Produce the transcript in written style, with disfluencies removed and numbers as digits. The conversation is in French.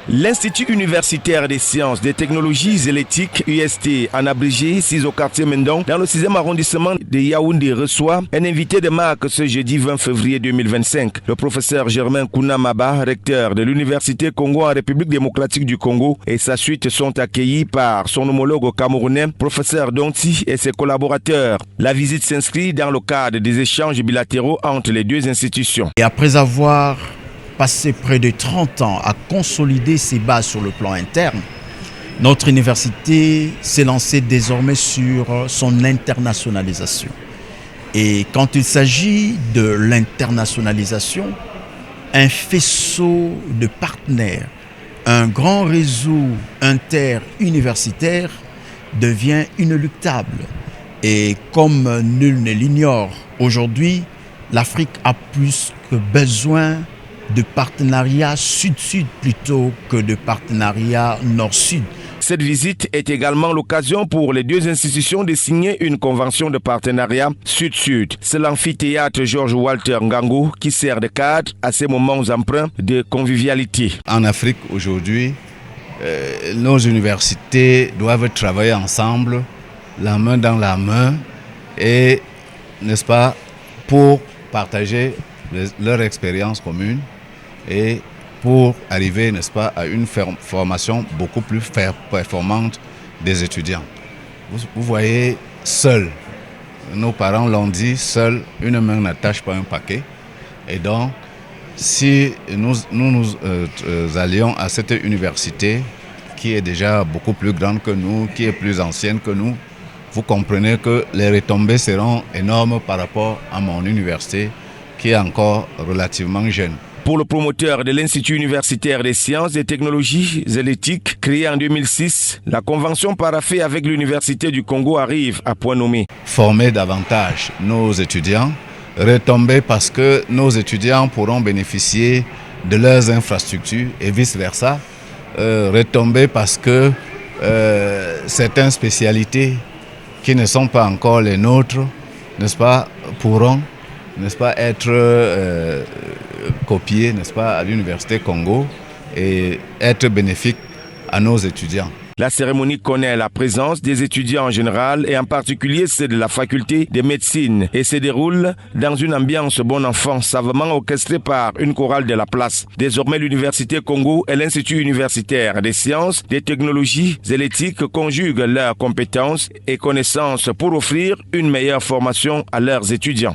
L'Institut universitaire des sciences, des technologies et l'éthique, UST, en abrégé, 6 au quartier Mendon, dans le 6e arrondissement de Yaoundé, reçoit un invité de marque ce jeudi 20 février 2025. Le professeur Germain Kounamaba, recteur de l'Université Congo en République démocratique du Congo, et sa suite sont accueillis par son homologue camerounais, professeur Donti, et ses collaborateurs. La visite s'inscrit dans le cadre des échanges bilatéraux entre les deux institutions. Et après avoir passé près de 30 ans à consolider ses bases sur le plan interne, notre université s'est lancée désormais sur son internationalisation. Et quand il s'agit de l'internationalisation, un faisceau de partenaires, un grand réseau interuniversitaire devient inéluctable. Et comme nul ne l'ignore, aujourd'hui, l'Afrique a plus que besoin de partenariats sud-sud plutôt que de partenariats nord-sud. Cette visite est également l'occasion pour les deux institutions de signer une convention de partenariat sud-sud. C'est l'amphithéâtre Georges Walter Ngango qui sert de cadre à ces moments empreints de convivialité. En Afrique aujourd'hui, nos universités doivent travailler ensemble, la main dans la main, et, n'est-ce pas, pour partager leur expérience commune et pour arriver, n'est-ce pas, à une formation beaucoup plus performante des étudiants. Vous voyez, seul, nos parents l'ont dit, seul, une main n'attache pas un paquet. Et donc, si nous allions à cette université qui est déjà beaucoup plus grande que nous, qui est plus ancienne que nous, vous comprenez que les retombées seront énormes par rapport à mon université qui est encore relativement jeune. Pour le promoteur de l'Institut universitaire des sciences, des technologies et l'éthique, créé en 2006, la convention paraphée avec l'Université du Congo arrive à point nommé. Former davantage nos étudiants, retomber parce que nos étudiants pourront bénéficier de leurs infrastructures et vice-versa, retomber parce que certaines spécialités qui ne sont pas encore les nôtres, n'est-ce pas, pourront, n'est-ce pas, être copiées, n'est-ce pas, à l'Université Congo et être bénéfiques à nos étudiants. La cérémonie connaît la présence des étudiants en général et en particulier ceux de la faculté de médecine et se déroule dans une ambiance bon enfant savamment orchestrée par une chorale de la place. Désormais, l'Université Congo et l'Institut universitaire des sciences, des technologies et l'éthique conjuguent leurs compétences et connaissances pour offrir une meilleure formation à leurs étudiants.